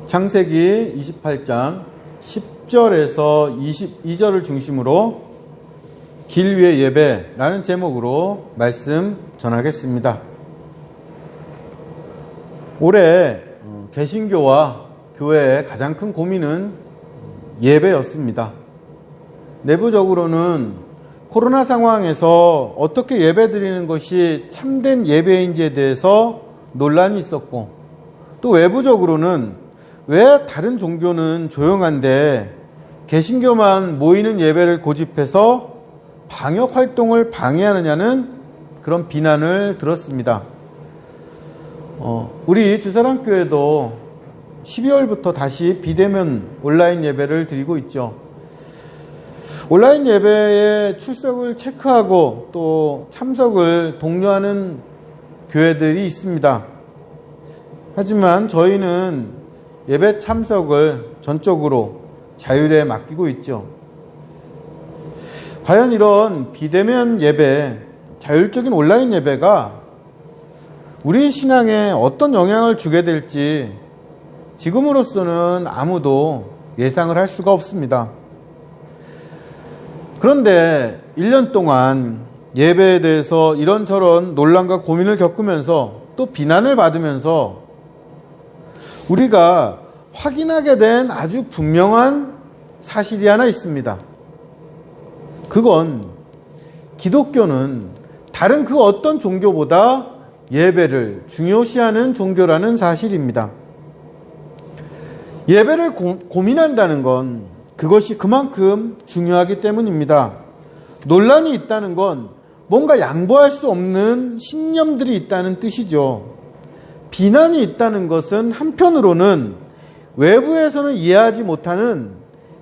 창세기 28장 10절에서 22절을 중심으로 길 위의 예배라는 제목으로 말씀 전하겠습니다. 올해 개신교와 교회의 가장 큰 고민은 예배였습니다. 내부적으로는 코로나 상황에서 어떻게 예배 드리는 것이 참된 예배인지에 대해서 논란이 있었고, 또 외부적으로는 왜 다른 종교는 조용한데 개신교만 모이는 예배를 고집해서 방역 활동을 방해하느냐는 그런 비난을 들었습니다. 우리 주사랑교회도 12월부터 다시 비대면 온라인 예배를 드리고 있죠. 온라인 예배에 출석을 체크하고 또 참석을 독려하는 교회들이 있습니다. 하지만 저희는 예배 참석을 전적으로 자율에 맡기고 있죠. 과연 이런 비대면 예배, 자율적인 온라인 예배가 우리 신앙에 어떤 영향을 주게 될지 지금으로서는 아무도 예상을 할 수가 없습니다. 그런데 1년 동안 예배에 대해서 이런저런 논란과 고민을 겪으면서 또 비난을 받으면서 우리가 확인하게 된 아주 분명한 사실이 하나 있습니다. 그건 기독교는 다른 그 어떤 종교보다 예배를 중요시하는 종교라는 사실입니다. 예배를 고민한다는 건 그것이 그만큼 중요하기 때문입니다. 논란이 있다는 건 뭔가 양보할 수 없는 신념들이 있다는 뜻이죠. 비난이 있다는 것은 한편으로는 외부에서는 이해하지 못하는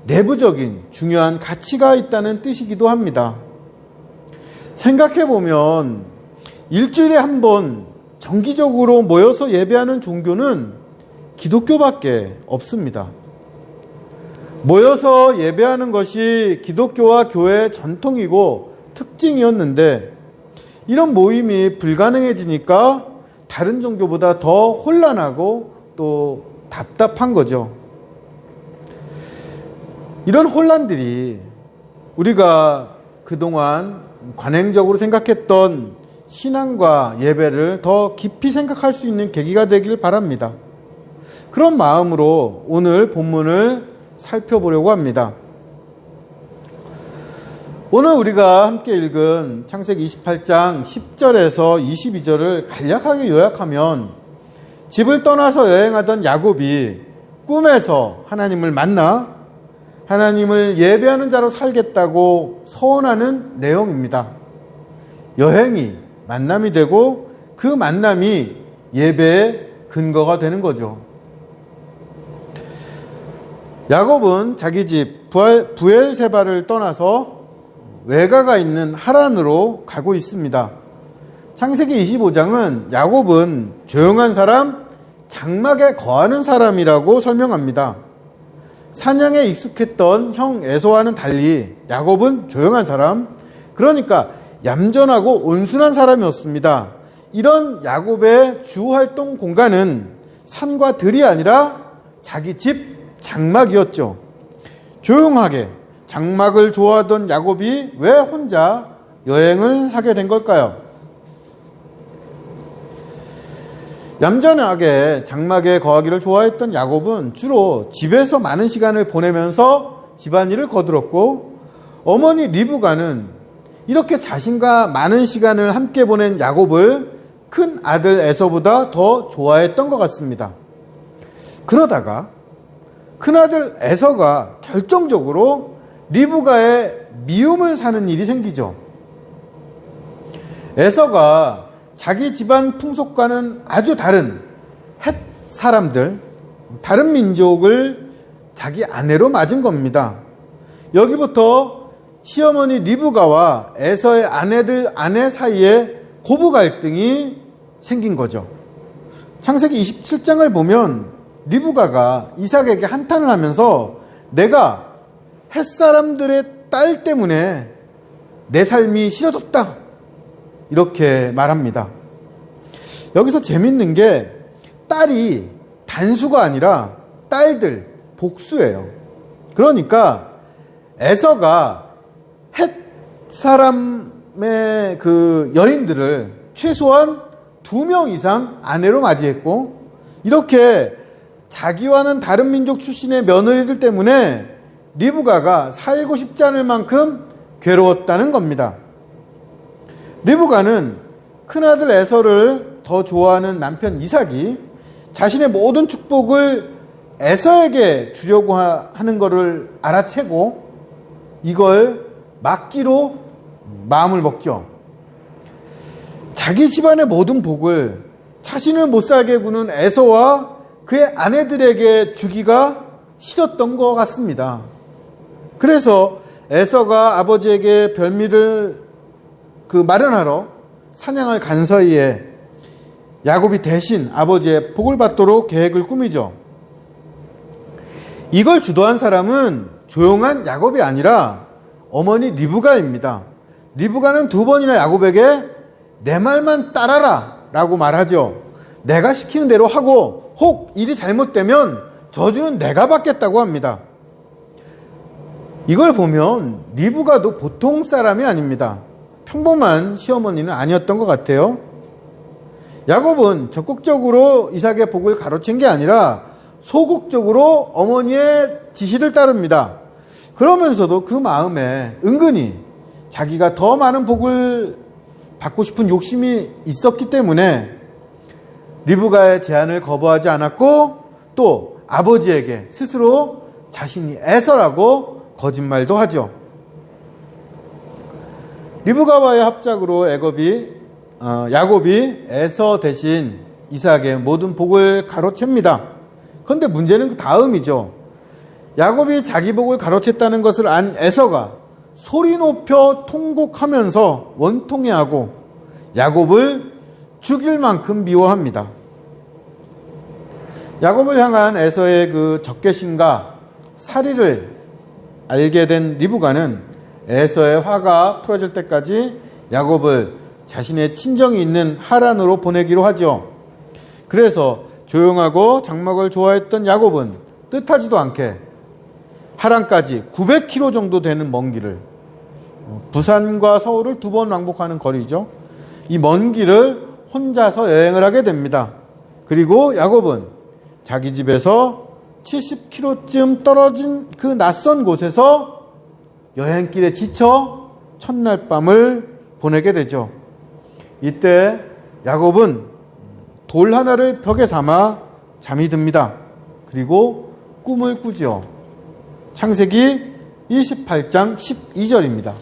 내부적인 중요한 가치가 있다는 뜻이기도 합니다. 생각해보면 일주일에 한 번 정기적으로 모여서 예배하는 종교는 기독교밖에 없습니다. 모여서 예배하는 것이 기독교와 교회의 전통이고 특징이었는데 이런 모임이 불가능해지니까 다른 종교보다 더 혼란하고 또 답답한 거죠. 이런 혼란들이 우리가 그동안 관행적으로 생각했던 신앙과 예배를 더 깊이 생각할 수 있는 계기가 되길 바랍니다. 그런 마음으로 오늘 본문을 살펴보려고 합니다. 오늘 우리가 함께 읽은 창세기 28장 10절에서 22절을 간략하게 요약하면 집을 떠나서 여행하던 야곱이 꿈에서 하나님을 만나 하나님을 예배하는 자로 살겠다고 서원하는 내용입니다. 여행이 만남이 되고 그 만남이 예배의 근거가 되는 거죠. 야곱은 자기 집 브엘세바를 떠나서 외가가 있는 하란으로 가고 있습니다. 창세기 25장은 야곱은 조용한 사람, 장막에 거하는 사람이라고 설명합니다. 사냥에 익숙했던 형 에서와는 달리 야곱은 조용한 사람, 그러니까 얌전하고 온순한 사람이었습니다. 이런 야곱의 주 활동 공간은 산과 들이 아니라 자기 집 장막이었죠. 조용하게 장막을 좋아하던 야곱이 왜 혼자 여행을 하게 된 걸까요? 얌전하게 장막에 거하기를 좋아했던 야곱은 주로 집에서 많은 시간을 보내면서 집안일을 거들었고, 어머니 리브가는 이렇게 자신과 많은 시간을 함께 보낸 야곱을 큰 아들 에서보다 더 좋아했던 것 같습니다. 그러다가 큰아들 에서가 결정적으로 리브가의 미움을 사는 일이 생기죠. 에서가 자기 집안 풍속과는 아주 다른 헷 사람들, 다른 민족을 자기 아내로 맞은 겁니다. 여기부터 시어머니 리브가와 에서의 아내 사이에 고부 갈등이 생긴 거죠. 창세기 27장을 보면 리브가가 이삭에게 한탄을 하면서 내가 햇사람들의 딸 때문에 내 삶이 싫어졌다, 이렇게 말합니다. 여기서 재밌는 게 딸이 단수가 아니라 딸들 복수예요. 그러니까 에서가 헷 사람의 그 여인들을 최소한 2명 이상 아내로 맞이했고, 이렇게 자기와는 다른 민족 출신의 며느리들 때문에 리브가가 살고 싶지 않을 만큼 괴로웠다는 겁니다. 리브가는 큰아들 에서를 더 좋아하는 남편 이삭이 자신의 모든 축복을 에서에게 주려고 하는 것을 알아채고 이걸 막기로 마음을 먹죠. 자기 집안의 모든 복을 자신을 못살게 구는 에서와 그의 아내들에게 주기가 싫었던 것 같습니다. 그래서 에서가 아버지에게 별미를 마련하러 사냥을 간 사이에 야곱이 대신 아버지의 복을 받도록 계획을 꾸미죠. 이걸 주도한 사람은 조용한 야곱이 아니라 어머니 리브가입니다. 리브가는 2번이나 야곱에게 내 말만 따라라 라고 말하죠. 내가 시키는 대로 하고 혹 일이 잘못되면 저주는 내가 받겠다고 합니다. 이걸 보면 리브가도 보통 사람이 아닙니다. 평범한 시어머니는 아니었던 것 같아요. 야곱은 적극적으로 이삭의 복을 가로챈 게 아니라 소극적으로 어머니의 지시를 따릅니다. 그러면서도 그 마음에 은근히 자기가 더 많은 복을 받고 싶은 욕심이 있었기 때문에 리브가의 제안을 거부하지 않았고, 또 아버지에게 스스로 자신이 에서라고 거짓말도 하죠. 리브가와의 합작으로 야곱이 에서 대신 이삭의 모든 복을 가로챕니다. 그런데 문제는 그 다음이죠. 야곱이 자기 복을 가로챘다는 것을 안 에서가 소리 높여 통곡하면서 원통해하고 야곱을 죽일 만큼 미워합니다. 야곱을 향한 에서의 그 적개심과 살의를 알게 된 리브가는 에서의 화가 풀어질 때까지 야곱을 자신의 친정이 있는 하란으로 보내기로 하죠. 그래서 조용하고 장막을 좋아했던 야곱은 뜻하지도 않게 하란까지 900km 정도 되는 먼 길을, 부산과 서울을 2번 왕복하는 거리죠. 이 먼 길을 혼자서 여행을 하게 됩니다. 그리고 야곱은 자기 집에서 70km쯤 떨어진 그 낯선 곳에서 여행길에 지쳐 첫날 밤을 보내게 되죠. 이때 야곱은 돌 하나를 벽에 삼아 잠이 듭니다. 그리고 꿈을 꾸죠. 창세기 28장 12절입니다.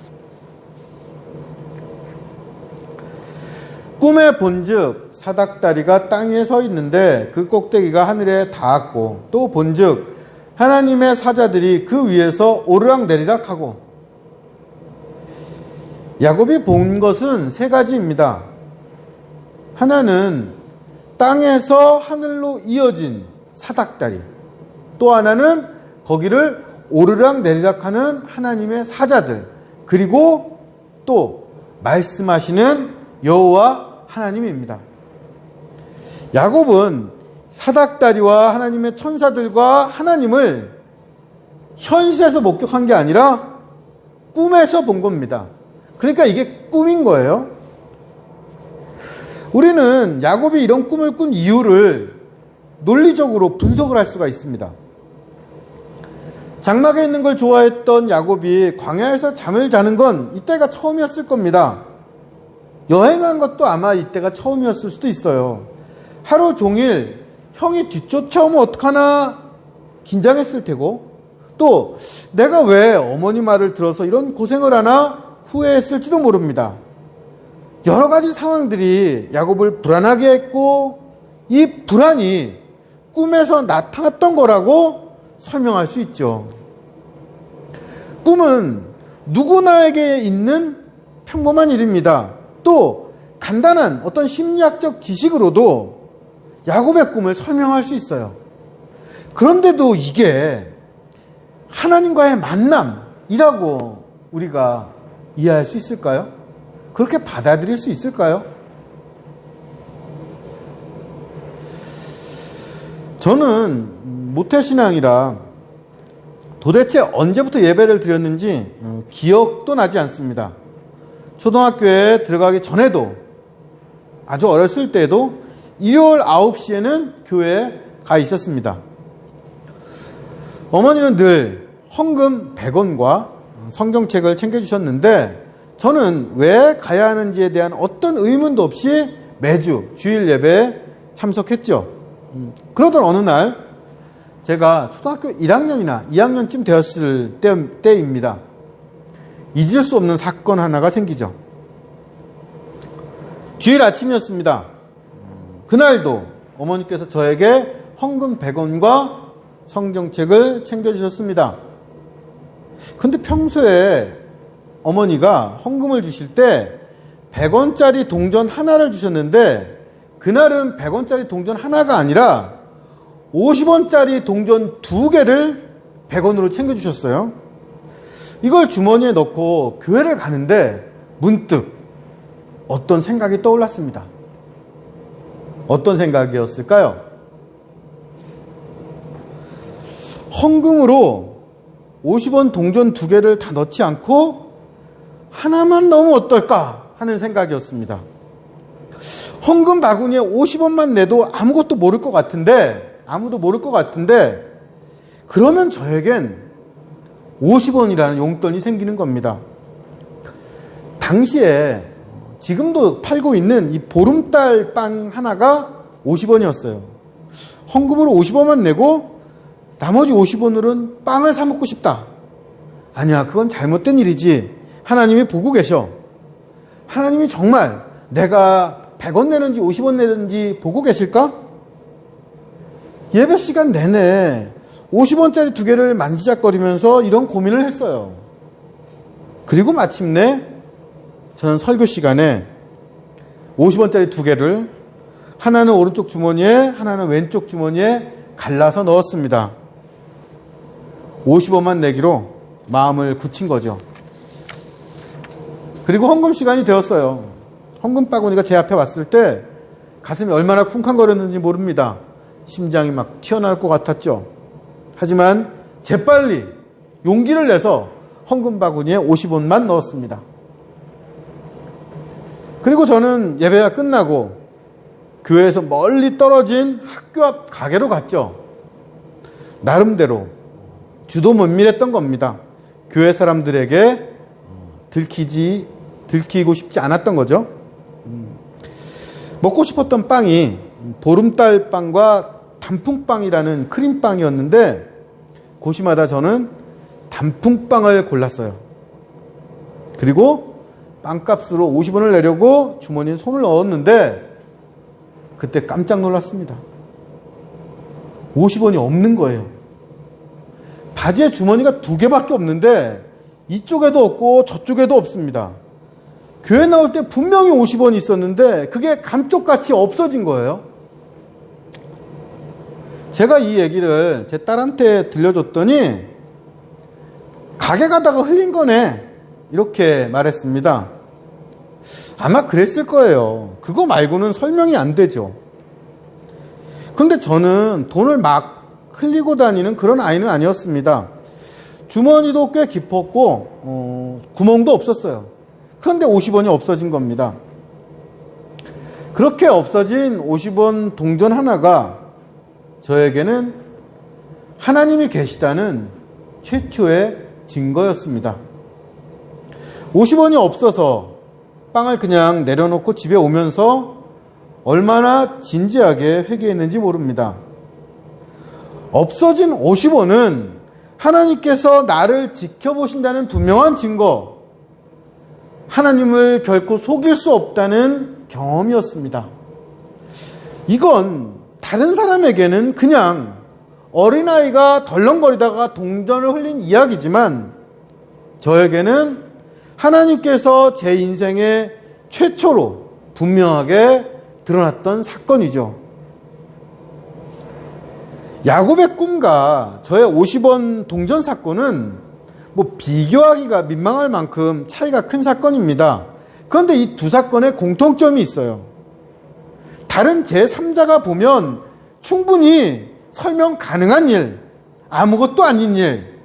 꿈에 본즉 사닥다리가 땅 위에 서 있는데 그 꼭대기가 하늘에 닿았고, 또 본즉 하나님의 사자들이 그 위에서 오르락내리락 하고. 야곱이 본 것은 3가지입니다. 하나는 땅에서 하늘로 이어진 사닥다리, 또 하나는 거기를 오르락내리락 하는 하나님의 사자들, 그리고 또 말씀하시는 여호와 하나님입니다. 야곱은 사닥다리와 하나님의 천사들과 하나님을 현실에서 목격한 게 아니라 꿈에서 본 겁니다. 그러니까 이게 꿈인 거예요. 우리는 야곱이 이런 꿈을 꾼 이유를 논리적으로 분석을 할 수가 있습니다. 장막에 있는 걸 좋아했던 야곱이 광야에서 잠을 자는 건 이때가 처음이었을 겁니다. 여행한 것도 아마 이때가 처음이었을 수도 있어요. 하루 종일 형이 뒤쫓아오면 어떡하나 긴장했을 테고, 또 내가 왜 어머니 말을 들어서 이런 고생을 하나 후회했을지도 모릅니다. 여러 가지 상황들이 야곱을 불안하게 했고, 이 불안이 꿈에서 나타났던 거라고 설명할 수 있죠. 꿈은 누구나에게 있는 평범한 일입니다. 또 간단한 어떤 심리학적 지식으로도 야곱의 꿈을 설명할 수 있어요. 그런데도 이게 하나님과의 만남이라고 우리가 이해할 수 있을까요? 그렇게 받아들일 수 있을까요? 저는 모태신앙이라 도대체 언제부터 예배를 드렸는지 기억도 나지 않습니다. 초등학교에 들어가기 전에도, 아주 어렸을 때도 일요일 9시에는 교회에 가 있었습니다. 어머니는 늘 헌금 100원과 성경책을 챙겨주셨는데 저는 왜 가야 하는지에 대한 어떤 의문도 없이 매주 주일 예배에 참석했죠. 그러던 어느 날 제가 초등학교 1학년이나 2학년쯤 되었을 때입니다. 잊을 수 없는 사건 하나가 생기죠. 주일 아침이었습니다. 그날도 어머니께서 저에게 헌금 100원과 성경책을 챙겨주셨습니다. 근데 평소에 어머니가 헌금을 주실 때 100원짜리 동전 하나를 주셨는데 그날은 100원짜리 동전 하나가 아니라 50원짜리 동전 2개를 100원으로 챙겨주셨어요. 이걸 주머니에 넣고 교회를 가는데 문득 어떤 생각이 떠올랐습니다. 어떤 생각이었을까요? 헌금으로 50원 동전 2개를 다 넣지 않고 하나만 넣으면 어떨까 하는 생각이었습니다. 헌금 바구니에 50원만 내도 아무도 모를 것 같은데 그러면 저에겐 50원이라는 용돈이 생기는 겁니다. 당시에 지금도 팔고 있는 이 보름달 빵 하나가 50원이었어요. 헌금으로 50원만 내고 나머지 50원으로는 빵을 사 먹고 싶다. 아니야, 그건 잘못된 일이지. 하나님이 보고 계셔. 하나님이 정말 내가 100원 내는지 50원 내는지 보고 계실까? 예배 시간 내내 50원짜리 2개를 만지작거리면서 이런 고민을 했어요. 그리고 마침내 저는 설교 시간에 50원짜리 2개를 하나는 오른쪽 주머니에 하나는 왼쪽 주머니에 갈라서 넣었습니다. 50원만 내기로 마음을 굳힌 거죠. 그리고 헌금 시간이 되었어요. 헌금 바구니가 제 앞에 왔을 때 가슴이 얼마나 쿵쾅거렸는지 모릅니다. 심장이 막 튀어나올 것 같았죠. 하지만 재빨리 용기를 내서 헌금 바구니에 50원만 넣었습니다. 그리고 저는 예배가 끝나고 교회에서 멀리 떨어진 학교 앞 가게로 갔죠. 나름대로 주도 면밀했던 겁니다. 교회 사람들에게 들키고 싶지 않았던 거죠. 먹고 싶었던 빵이 보름달 빵과 단풍빵이라는 크림빵이었는데 고시마다 저는 단풍빵을 골랐어요. 그리고 빵값으로 50원을 내려고 주머니에 손을 넣었는데 그때 깜짝 놀랐습니다. 50원이 없는 거예요. 바지에 주머니가 2개밖에 없는데 이쪽에도 없고 저쪽에도 없습니다. 교회 나올 때 분명히 50원이 있었는데 그게 감쪽같이 없어진 거예요. 제가 이 얘기를 제 딸한테 들려줬더니 가게 가다가 흘린 거네 이렇게 말했습니다. 아마 그랬을 거예요. 그거 말고는 설명이 안 되죠. 그런데 저는 돈을 막 흘리고 다니는 그런 아이는 아니었습니다. 주머니도 꽤 깊었고 구멍도 없었어요. 그런데 50원이 없어진 겁니다. 그렇게 없어진 50원 동전 하나가 저에게는 하나님이 계시다는 최초의 증거였습니다. 50원이 없어서 빵을 그냥 내려놓고 집에 오면서 얼마나 진지하게 회개했는지 모릅니다. 없어진 50원은 하나님께서 나를 지켜보신다는 분명한 증거, 하나님을 결코 속일 수 없다는 경험이었습니다. 이건 다른 사람에게는 그냥 어린아이가 덜렁거리다가 동전을 흘린 이야기지만 저에게는 하나님께서 제 인생의 최초로 분명하게 드러났던 사건이죠. 야곱의 꿈과 저의 50원 동전 사건은 비교하기가 민망할 만큼 차이가 큰 사건입니다. 그런데 이 두 사건에 공통점이 있어요. 다른 제3자가 보면 충분히 설명 가능한 일, 아무것도 아닌 일,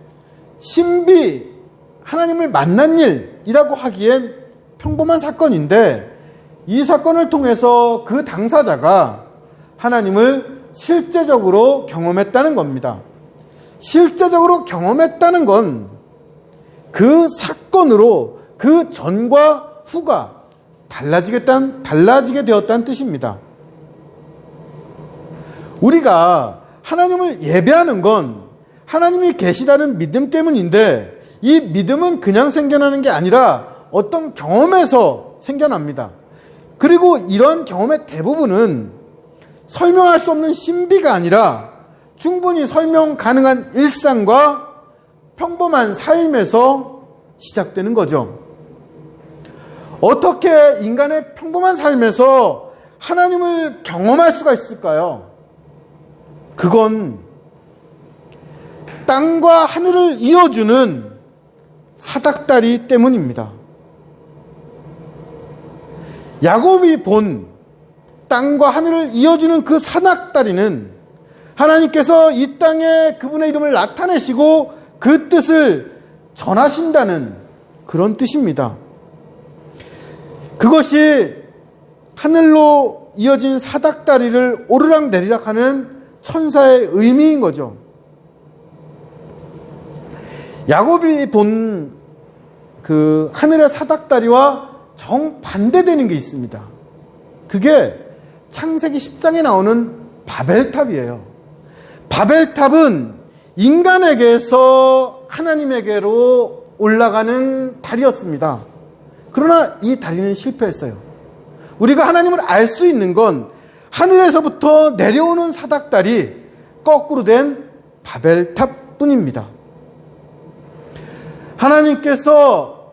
신비, 하나님을 만난 일이라고 하기엔 평범한 사건인데, 이 사건을 통해서 그 당사자가 하나님을 실제적으로 경험했다는 겁니다. 실제적으로 경험했다는 건 그 사건으로 그 전과 후가 달라지게 되었다는 뜻입니다. 우리가 하나님을 예배하는 건 하나님이 계시다는 믿음 때문인데, 이 믿음은 그냥 생겨나는 게 아니라 어떤 경험에서 생겨납니다. 그리고 이런 경험의 대부분은 설명할 수 없는 신비가 아니라 충분히 설명 가능한 일상과 평범한 삶에서 시작되는 거죠. 어떻게 인간의 평범한 삶에서 하나님을 경험할 수가 있을까요? 그건 땅과 하늘을 이어주는 사닥다리 때문입니다. 야곱이 본 땅과 하늘을 이어주는 그 사닥다리는 하나님께서 이 땅에 그분의 이름을 나타내시고 그 뜻을 전하신다는 그런 뜻입니다. 그것이 하늘로 이어진 사닥다리를 오르락내리락 하는 천사의 의미인 거죠. 야곱이 본 그 하늘의 사닥다리와 정반대되는 게 있습니다. 그게 창세기 10장에 나오는 바벨탑이에요. 바벨탑은 인간에게서 하나님에게로 올라가는 다리였습니다. 그러나 이 다리는 실패했어요. 우리가 하나님을 알 수 있는 건 하늘에서부터 내려오는 사닥다리, 거꾸로 된 바벨탑 뿐입니다. 하나님께서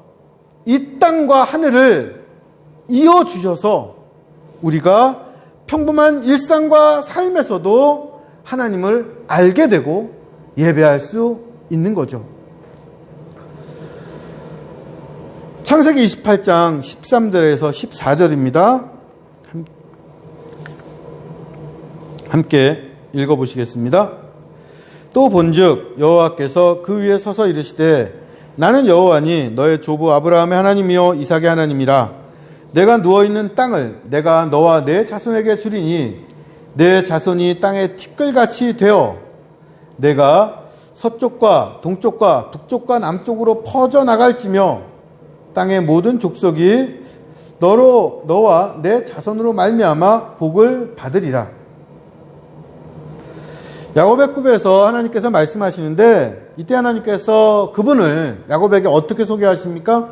이 땅과 하늘을 이어주셔서 우리가 평범한 일상과 삶에서도 하나님을 알게 되고 예배할 수 있는 거죠. 창세기 28장 13절에서 14절입니다. 함께 읽어보시겠습니다. 또 본즉 여호와께서 그 위에 서서 이르시되 나는 여호와니 너의 조부 아브라함의 하나님이요 이삭의 하나님이라. 내가 누워있는 땅을 내가 너와 내 자손에게 주리니 내 자손이 땅의 티끌같이 되어 내가 서쪽과 동쪽과 북쪽과 남쪽으로 퍼져나갈지며 땅의 모든 족속이 너와 내 자손으로 말미암아 복을 받으리라. 야곱의 꿈에서 하나님께서 말씀하시는데, 이때 하나님께서 그분을 야곱에게 어떻게 소개하십니까?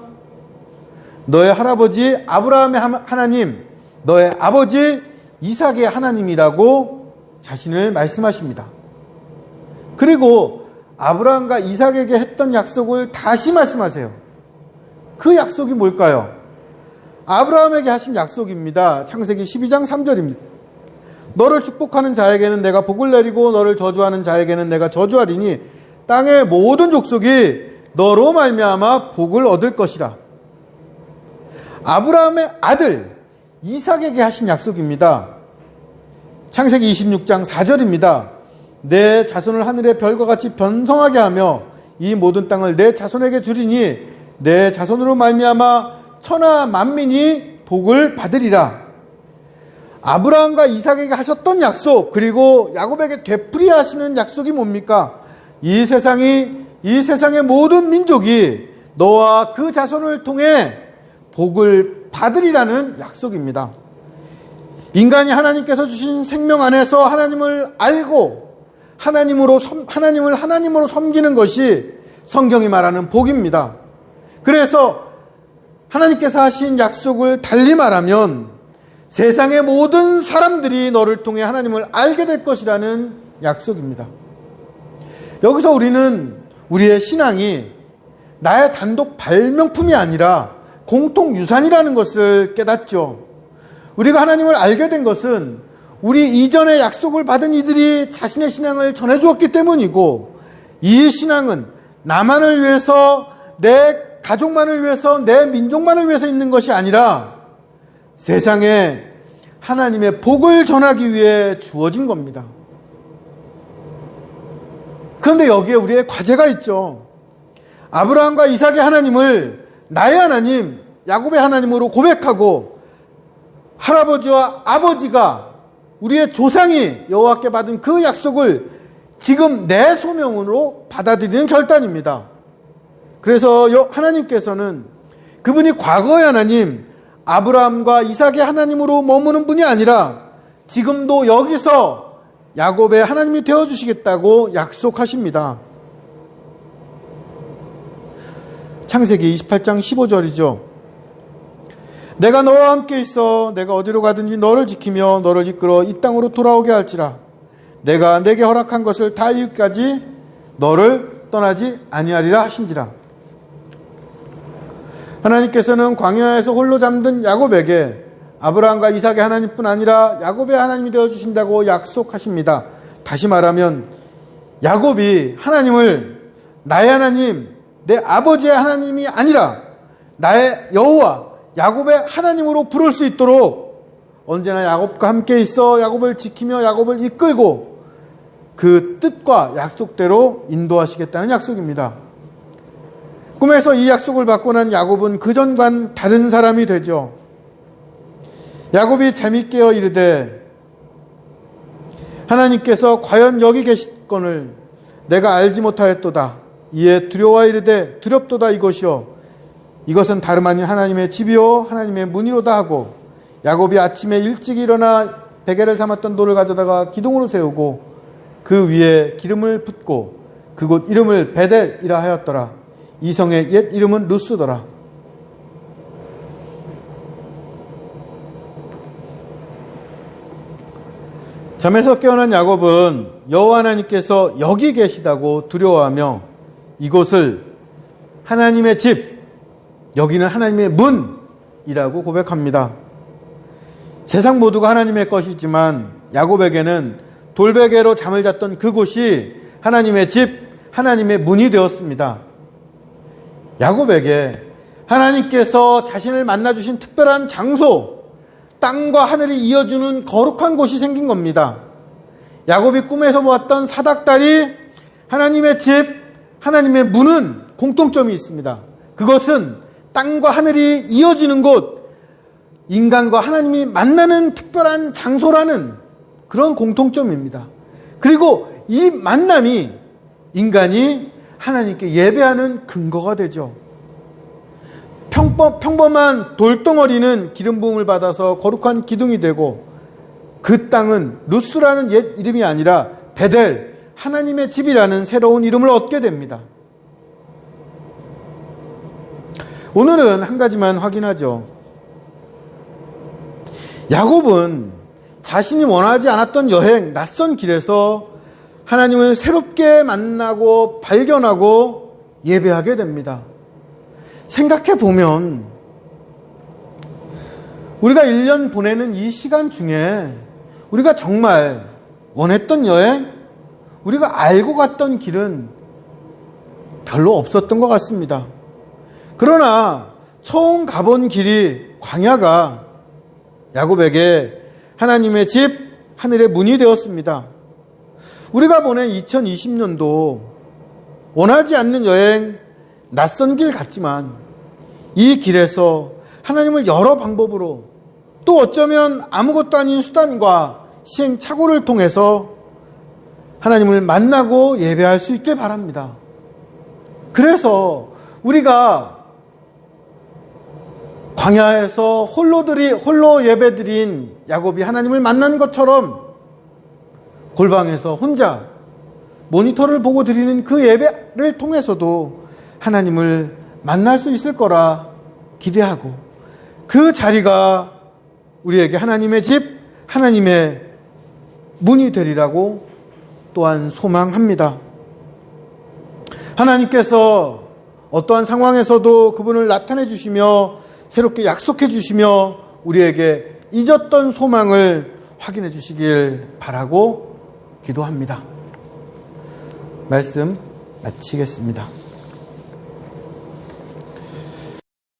너의 할아버지 아브라함의 하나님, 너의 아버지 이삭의 하나님이라고 자신을 말씀하십니다. 그리고 아브라함과 이삭에게 했던 약속을 다시 말씀하세요. 그 약속이 뭘까요? 아브라함에게 하신 약속입니다. 창세기 12장 3절입니다. 너를 축복하는 자에게는 내가 복을 내리고 너를 저주하는 자에게는 내가 저주하리니 땅의 모든 족속이 너로 말미암아 복을 얻을 것이라. 아브라함의 아들 이삭에게 하신 약속입니다. 창세기 26장 4절입니다. 내 자손을 하늘의 별과 같이 번성하게 하며 이 모든 땅을 내 자손에게 주리니 내 자손으로 말미암아 천하 만민이 복을 받으리라. 아브라함과 이삭에게 하셨던 약속, 그리고 야곱에게 되풀이하시는 약속이 뭡니까? 이 세상의 모든 민족이 너와 그 자손을 통해 복을 받으리라는 약속입니다. 인간이 하나님께서 주신 생명 안에서 하나님을 알고 하나님을 하나님으로 섬기는 것이 성경이 말하는 복입니다. 그래서 하나님께서 하신 약속을 달리 말하면 세상의 모든 사람들이 너를 통해 하나님을 알게 될 것이라는 약속입니다. 여기서 우리는 우리의 신앙이 나의 단독 발명품이 아니라 공통유산이라는 것을 깨닫죠. 우리가 하나님을 알게 된 것은 우리 이전에 약속을 받은 이들이 자신의 신앙을 전해주었기 때문이고, 이 신앙은 나만을 위해서, 내 가족만을 위해서, 내 민족만을 위해서 있는 것이 아니라 세상에 하나님의 복을 전하기 위해 주어진 겁니다. 그런데 여기에 우리의 과제가 있죠. 아브라함과 이삭의 하나님을 나의 하나님, 야곱의 하나님으로 고백하고 할아버지와 아버지가 우리의 조상이 여호와께 받은 그 약속을 지금 내 소명으로 받아들이는 결단입니다. 그래서 하나님께서는 그분이 과거의 하나님, 아브라함과 이삭의 하나님으로 머무는 분이 아니라 지금도 여기서 야곱의 하나님이 되어주시겠다고 약속하십니다. 창세기 28장 15절이죠. 내가 너와 함께 있어 내가 어디로 가든지 너를 지키며 너를 이끌어 이 땅으로 돌아오게 할지라. 내가 내게 허락한 것을 다 이루기까지 너를 떠나지 아니하리라 하신지라. 하나님께서는 광야에서 홀로 잠든 야곱에게 아브라함과 이삭의 하나님뿐 아니라 야곱의 하나님이 되어주신다고 약속하십니다. 다시 말하면 야곱이 하나님을 나의 하나님, 내 아버지의 하나님이 아니라 나의 여호와 야곱의 하나님으로 부를 수 있도록 언제나 야곱과 함께 있어 야곱을 지키며 야곱을 이끌고 그 뜻과 약속대로 인도하시겠다는 약속입니다. 꿈에서 이 약속을 받고 난 야곱은 그전과는 다른 사람이 되죠. 야곱이 잠이 깨어 이르되 하나님께서 과연 여기 계시건을 내가 알지 못하였도다. 이에 두려워 이르되 두렵도다 이것이요 이것은 다름 아닌 하나님의 집이요 하나님의 문이로다 하고 야곱이 아침에 일찍 일어나 베개를 삼았던 돌을 가져다가 기둥으로 세우고 그 위에 기름을 붓고 그곳 이름을 베델이라 하였더라. 이 성의 옛 이름은 루스더라. 잠에서 깨어난 야곱은 여호와 하나님께서 여기 계시다고 두려워하며 이곳을 하나님의 집, 여기는 하나님의 문이라고 고백합니다. 세상 모두가 하나님의 것이지만 야곱에게는 돌베개로 잠을 잤던 그곳이 하나님의 집, 하나님의 문이 되었습니다. 야곱에게 하나님께서 자신을 만나주신 특별한 장소, 땅과 하늘이 이어주는 거룩한 곳이 생긴 겁니다. 야곱이 꿈에서 보았던 사닥다리, 하나님의 집, 하나님의 문은 공통점이 있습니다. 그것은 땅과 하늘이 이어지는 곳, 인간과 하나님이 만나는 특별한 장소라는 그런 공통점입니다. 그리고 이 만남이 인간이 하나님께 예배하는 근거가 되죠. 평범한 돌덩어리는 기름 부음을 받아서 거룩한 기둥이 되고 그 땅은 루스라는 옛 이름이 아니라 베델, 하나님의 집이라는 새로운 이름을 얻게 됩니다. 오늘은 한 가지만 확인하죠. 야곱은 자신이 원하지 않았던 여행, 낯선 길에서 하나님을 새롭게 만나고 발견하고 예배하게 됩니다. 생각해 보면 우리가 1년 보내는 이 시간 중에 우리가 정말 원했던 여행, 우리가 알고 갔던 길은 별로 없었던 것 같습니다. 그러나 처음 가본 길이 광야가 야곱에게 하나님의 집, 하늘의 문이 되었습니다. 우리가 보낸 2020년도 원하지 않는 여행, 낯선 길 같지만 이 길에서 하나님을 여러 방법으로 또 어쩌면 아무것도 아닌 수단과 시행착오를 통해서 하나님을 만나고 예배할 수 있길 바랍니다. 그래서 우리가 광야에서 홀로 예배드린 야곱이 하나님을 만난 것처럼 골방에서 혼자 모니터를 보고 드리는 그 예배를 통해서도 하나님을 만날 수 있을 거라 기대하고 그 자리가 우리에게 하나님의 집, 하나님의 문이 되리라고 또한 소망합니다. 하나님께서 어떠한 상황에서도 그분을 나타내 주시며 새롭게 약속해 주시며 우리에게 잊었던 소망을 확인해 주시길 바라고 기도합니다. 말씀 마치겠습니다.